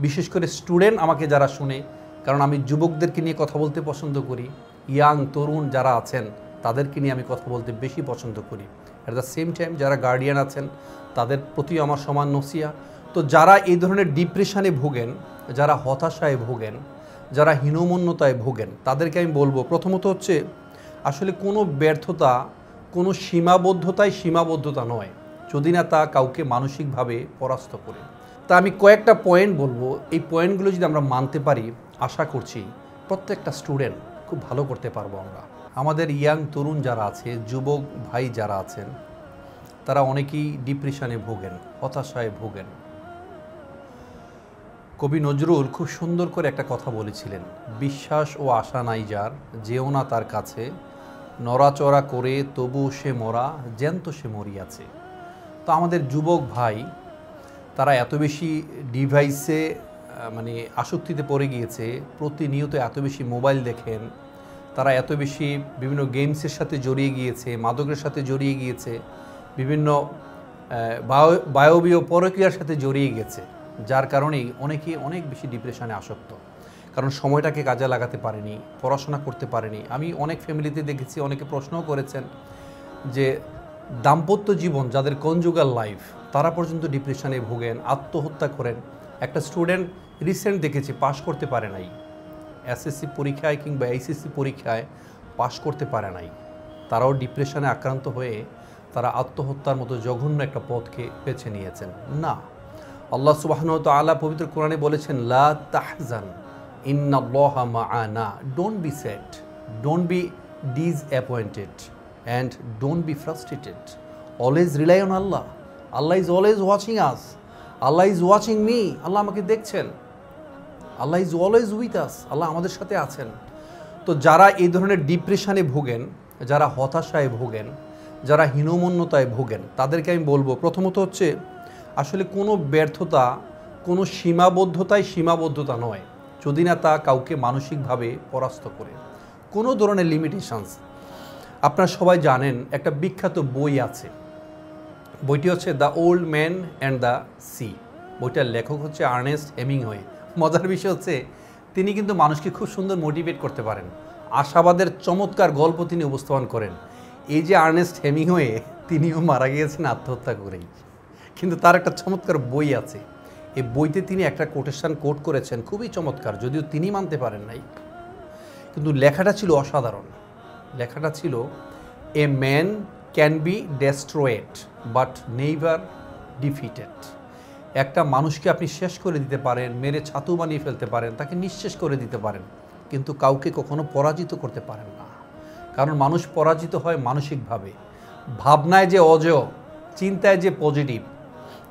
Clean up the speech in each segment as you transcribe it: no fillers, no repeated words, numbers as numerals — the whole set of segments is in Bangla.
বিশেষ করে স্টুডেন্ট আমাকে যারা শুনে, কারণ আমি যুবকদেরকে নিয়ে কথা বলতে পছন্দ করি, ইয়াং তরুণ যারা আছেন তাদেরকে নিয়ে আমি কথা বলতে বেশি পছন্দ করি। অ্যাট দ্য সেম টাইম যারা গার্ডিয়ান আছেন তাদের প্রতিও আমার সমান নসিয়া। তো যারা এই ধরনের ডিপ্রেশনে ভোগেন, যারা হতাশায় ভোগেন, যারা হীনমন্যতায় ভোগেন, তাদেরকে আমি বলবো প্রথমত হচ্ছে আসলে কোনো ব্যর্থতা, কোনো সীমাবদ্ধতায় সীমাবদ্ধতা নয়, যদি না তা কাউকে মানসিকভাবে পরাস্ত করে। তা আমি কয়েকটা পয়েন্ট বলবো, এই পয়েন্টগুলো যদি আমরা মানতে পারি, আশা করছি প্রত্যেকটা স্টুডেন্ট খুব ভালো করতে পারবো আমরা। আমাদের ইয়াং তরুণ যারা আছে, যুবক ভাই যারা আছেন, তারা অনেকেই ডিপ্রেশনে ভোগেন, হতাশায় ভোগেন। কবি নজরুল খুব সুন্দর করে একটা কথা বলেছিলেন, বিশ্বাস ও আশা নাই যার, যেও না তার কাছে, নড়াচড়া করে তবু সে মরা, জ্যান্ত সে মরিয়াছে। তো আমাদের যুবক ভাই তারা এত বেশি ডিভাইসে আসক্তিতে পড়ে গিয়েছে, প্রতিনিয়ত এত বেশি মোবাইল দেখেন, তারা এত বেশি বিভিন্ন গেমসের সাথে জড়িয়ে গিয়েছে, মাদকের সাথে জড়িয়ে গিয়েছে, বিভিন্ন বায়বীয় পরকীয়ার সাথে জড়িয়ে গেছে, যার কারণেই অনেকেই অনেক বেশি ডিপ্রেশনে আসক্ত। কারণ সময়টাকে কাজে লাগাতে পারেনি, পড়াশোনা করতে পারেনি। আমি অনেক ফ্যামিলিতে দেখেছি, অনেকে প্রশ্নও করেছেন যে দাম্পত্য জীবন যাদের কনজুগাল লাইফ, তারা পর্যন্ত ডিপ্রেশনে ভোগেন, আত্মহত্যা করেন। একটা স্টুডেন্ট রিসেন্ট দেখেছি পাশ করতে পারে নাই, এসএসসি পরীক্ষায় কিংবা এইচএসসি পরীক্ষায় পাশ করতে পারে নাই, তারাও ডিপ্রেশনে আক্রান্ত হয়ে তারা আত্মহত্যার মতো জঘন্য একটা পথকে বেছে নিয়েছেন। না, আল্লাহ সুবহানাহু ওয়া তাআলা পবিত্র কোরআনে বলেছেন, লা তাহজান ইন্নাল্লাহা মা'ানা, don't be sad, don't be disappointed and don't be frustrated, always rely on Allah. Allah is always watching us, Allah is watching me, Allah আমাকে দেখছেন, Allah is always with us, Allah আমাদের সাথে আছেন। তো যারা এই ধরনের ডিপ্রেশনে ভোগেন, যারা হতাশায় ভোগেন, যারা হীনমন্যতায় ভোগেন, তাদেরকে আমি বলবো প্রথমত হচ্ছে আসলে কোনো ব্যর্থতা, কোনো সীমাবদ্ধতায় সীমাবদ্ধতা নয়, যদি না তা কাউকে মানসিকভাবে পরাস্ত করে। কোনো ধরনের লিমিটেশনস, আপনারা সবাই জানেন একটা বিখ্যাত বই আছে, বইটি হচ্ছে the old man and the sea. বইটার লেখক হচ্ছে আর্নেস্ট হেমিংওয়ে। মজার বিষয় হচ্ছে তিনি কিন্তু মানুষকে খুব সুন্দর মোটিভেট করতে পারেন, আশাবাদের চমৎকার গল্প তিনি উপস্থাপন করেন। এই যে আর্নেস্ট হেমিংওয়ে, তিনিও মারা গিয়েছেন আত্মহত্যা করেই, কিন্তু তার একটা চমৎকার বই আছে। এই বইতে তিনি একটা কোটেশন কোট করেছেন, খুবই চমৎকার, যদিও তিনি মানতে পারেন নাই, কিন্তু লেখাটা ছিল অসাধারণ। লেখাটা ছিল, a man can be destroyed but never defeated. একটা মানুষকে আপনি শেষ করে দিতে পারেন, মেরে ছাতু বানিয়ে ফেলতে পারেন, তাকে নিঃশেষ করে দিতে পারেন, কিন্তু কাউকে কখনো পরাজিত করতে পারেন না। কারণ মানুষ পরাজিত হয় মানসিকভাবে, ভাবনায় যে অজেয়, চিন্তায় যে পজিটিভ,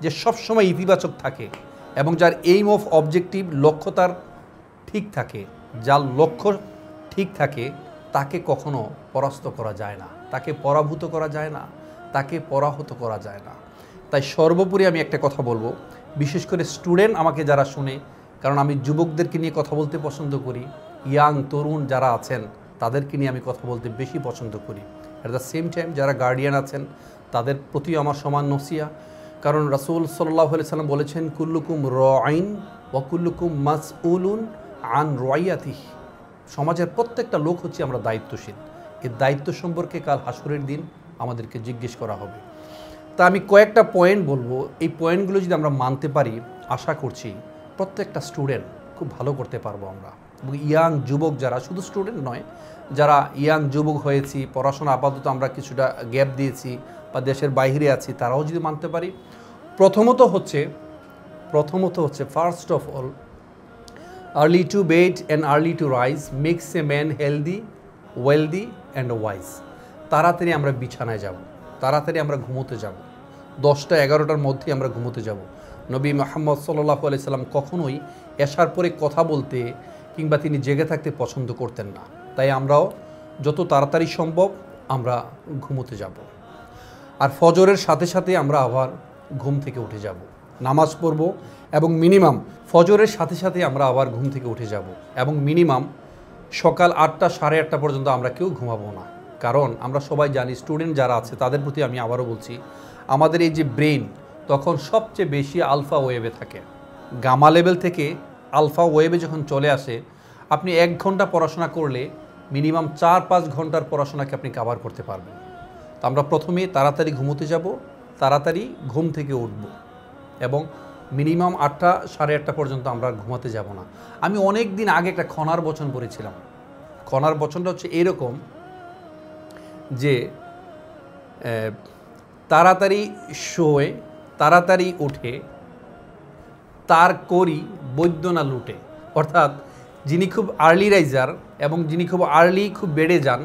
যে সবসময় ইতিবাচক থাকে এবং যার এইম অফ অবজেক্টিভ, লক্ষ্য তার ঠিক থাকে, যার লক্ষ্য ঠিক থাকে, তাকে কখনো পরাস্ত করা যায় না, তাকে পরাভূত করা যায় না, তাকে পরাহত করা যায় না। তাই সর্বোপরি আমি একটা কথা বলবো, বিশেষ করে স্টুডেন্ট আমাকে যারা শুনে, কারণ আমি যুবকদেরকে নিয়ে কথা বলতে পছন্দ করি, ইয়াং তরুণ যারা আছেন তাদেরকে নিয়ে আমি কথা বলতে বেশি পছন্দ করি। অ্যাট দ্য সেম টাইম যারা গার্ডিয়ান আছেন তাদের প্রতিও আমার সমান নসিয়া। কারণ রাসূল সাল্লাল্লাহু আলাইহি সাল্লাম বলেছেন, কুল্লুকুম রাঈন ওয়া কুল্লুকুম মাসউলুন আন রাইয়াতিহি। সমাজের প্রত্যেকটা লোক হচ্ছে আমরা দায়িত্বশীল, এই দায়িত্ব সম্পর্কে কাল হাসরের দিন আমাদেরকে জিজ্ঞেস করা হবে। তা আমি কয়েকটা পয়েন্ট বলবো, এই পয়েন্টগুলো যদি আমরা মানতে পারি, আশা করছি প্রত্যেকটা স্টুডেন্ট খুব ভালো করতে পারবো আমরা। এবং ইয়াং যুবক যারা, শুধু স্টুডেন্ট নয়, যারা ইয়াং যুবক হয়েছি, পড়াশোনা আপাতত আমরা কিছুটা গ্যাপ দিয়েছি বা দেশের বাইরে আছি, তারাও যদি মানতে পারি, প্রথমত হচ্ছে first of all, early to bed and early to rise makes a man healthy, wealthy and wise. তাড়াতাড়ি আমরা বিছানায় যাব, তাড়াতাড়ি আমরা ঘুমোতে যাব, 10টা-11টার মধ্যে আমরা ঘুমোতে যাব। নবী মুহাম্মদ সাল্লাল্লাহু আলাইহি সাল্লাম কখনোই এশার পরে কথা বলতে কিংবা তিনি জেগে থাকতে পছন্দ করতেন না। তাই আমরাও যত তাড়াতাড়ি সম্ভব আমরা ঘুমোতে যাব, আর ফজরের সাথে সাথে আমরা আবার ঘুম থেকে উঠে যাব, নামাজ পড়ব, এবং মিনিমাম ফজরের সাথে সাথে আমরা আবার ঘুম থেকে উঠে যাব, এবং মিনিমাম সকাল 8টা, 8:30 পর্যন্ত আমরা কেউ ঘুমাবো না। কারণ আমরা সবাই জানি, স্টুডেন্ট যারা আছে তাদের প্রতি আমি আবারও বলছি, আমাদের এই যে ব্রেন তখন সবচেয়ে বেশি আলফা ওয়েভে থাকে, গামা লেভেল থেকে আলফা ওয়েভে যখন চলে আসে, আপনি 1 ঘন্টা পড়াশোনা করলে মিনিমাম 4-5 ঘন্টার পড়াশোনাকে আপনি কভার করতে পারবেন। তো আমরা প্রথমে তাড়াতাড়ি ঘুমোতে যাব, তাড়াতাড়ি ঘুম থেকে উঠব এবং মিনিমাম 8টা 8:30 পর্যন্ত আমরা ঘুমাতে যাব না। আমি অনেক দিন আগে একটা খনার বচন পড়েছিলাম। খনার বচনটা হচ্ছে এরকম যে তাড়াতাড়ি শোয়, তাড়াতাড়ি উঠে, তার করি বৈদ্য না লুটে। অর্থাৎ যিনি খুব আর্লি রাইজার এবং যিনি খুব আর্লি খুব বেড়ে যান,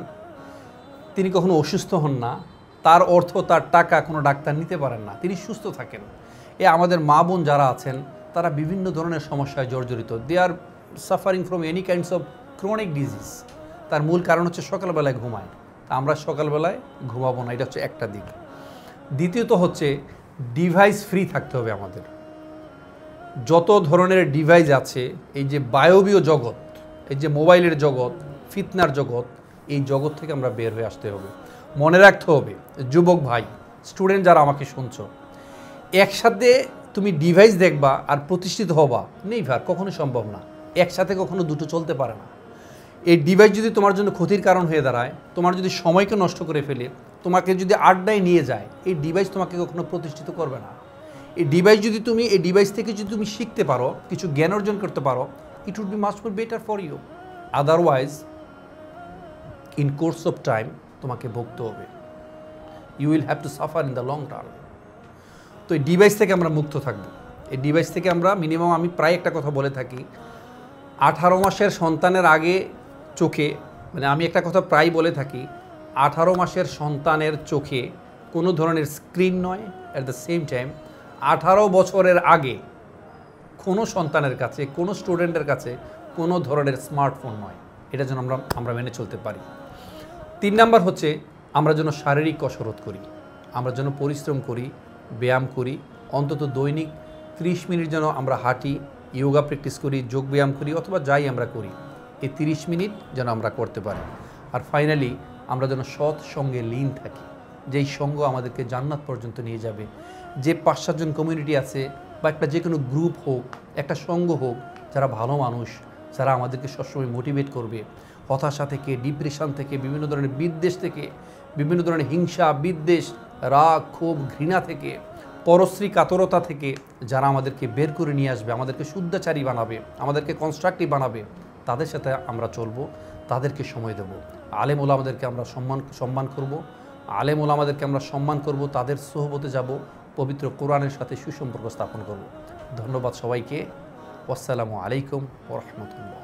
তিনি কখনো অসুস্থ হন না। তার অর্থ, তার টাকা কোনো ডাক্তার নিতে পারেন না, তিনি সুস্থ থাকেন। আমাদের মা বোন যারা আছেন তারা বিভিন্ন ধরনের সমস্যায় জর্জরিত। They are suffering from any kinds of chronic disease. তার মূল কারণ হচ্ছে সকালবেলায় ঘুমায়। তা আমরা সকালবেলায় ঘুমাবো না, এটা হচ্ছে একটা দিক। দ্বিতীয়ত হচ্ছে ডিভাইস ফ্রি থাকতে হবে আমাদের। যত ধরনের ডিভাইস আছে, এই যে বায়বীয় জগৎ, এই যে মোবাইলের জগৎ, ফিতনার জগৎ, এই জগৎ থেকে আমরা বের হয়ে আসতে হবে। মনে রাখতে হবে, যুবক ভাই, স্টুডেন্ট যারা আমাকে শুনছো, একসাথে তুমি ডিভাইস দেখবা আর প্রতিষ্ঠিত হবা নেই ভার, কখনো সম্ভব না। একসাথে কখনো দুটো চলতে পারে না। এই ডিভাইস যদি তোমার জন্য ক্ষতির কারণ হয়ে দাঁড়ায়, তোমার যদি সময়কে নষ্ট করে ফেলে, তোমাকে যদি আড্ডায় নিয়ে যায়, এই ডিভাইস তোমাকে কখনো প্রতিষ্ঠিত করবে না। এই ডিভাইস থেকে যদি তুমি শিখতে পারো, কিছু জ্ঞান অর্জন করতে পারো, it would be much more better for you. Otherwise in course of time তোমাকে ভুগতে হবে। You will have to suffer in the long run. তো এই ডিভাইস থেকে আমরা মুক্ত থাকবো। এই ডিভাইস থেকে আমরা মিনিমাম, আমি প্রায় একটা কথা বলে থাকি, 18 মাসের সন্তানের আগে চোখে, মানে আমি একটা কথা প্রায় বলে থাকি, 18 মাসের সন্তানের চোখে কোনো ধরনের স্ক্রিন নয়। অ্যাট দ্য সেম টাইম 18 বছরের আগে কোনো সন্তানের কাছে, কোনো স্টুডেন্টের কাছে কোনো ধরনের স্মার্টফোন নয়। এটা যেন আমরা মেনে চলতে পারি। 3 নাম্বার হচ্ছে আমরা যেন শারীরিক কসরত করি, আমরা যেন পরিশ্রম করি, ব্যায়াম করি। অন্তত দৈনিক 30 মিনিট যেন আমরা হাঁটি, যোগা প্র্যাকটিস করি, যোগ ব্যায়াম করি, অথবা যাই আমরা করি, এই 30 মিনিট যেন আমরা করতে পারি। আর ফাইনালি আমরা যেন সৎ সঙ্গে লীন থাকি, যেই সঙ্গ আমাদেরকে জান্নাত পর্যন্ত নিয়ে যাবে। যে 5-7 জন কমিউনিটি আছে, বা একটা যে কোনো গ্রুপ হোক, একটা সঙ্গ হোক, যারা ভালো মানুষ, যারা আমাদেরকে সবসময় মোটিভেট করবে, হতাশা থেকে, ডিপ্রেশন থেকে, বিভিন্ন ধরনের বিদ্বেষ থেকে, বিভিন্ন ধরনের হিংসা, বিদ্বেষ, রাগ, ক্ষোভ, ঘৃণা থেকে, পরশ্রী কাতরতা থেকে যারা আমাদেরকে বের করে নিয়ে আসবে, আমাদেরকে শুদ্ধাচারী বানাবে, আমাদেরকে কনস্ট্রাকটিভ বানাবে, তাদের সাথে আমরা চলবো, তাদেরকে সময় দেব। আলেম ওলামাদেরকে আমরা সম্মান করব, আলেম ওলামাদেরকে আমরা সম্মান করব, তাদের সোহবতে যাব, পবিত্র কোরআনের সাথে সুসম্পর্ক স্থাপন করব। ধন্যবাদ সবাইকে। আসসালামু আলাইকুম ওয়া রাহমাতুল্লাহ।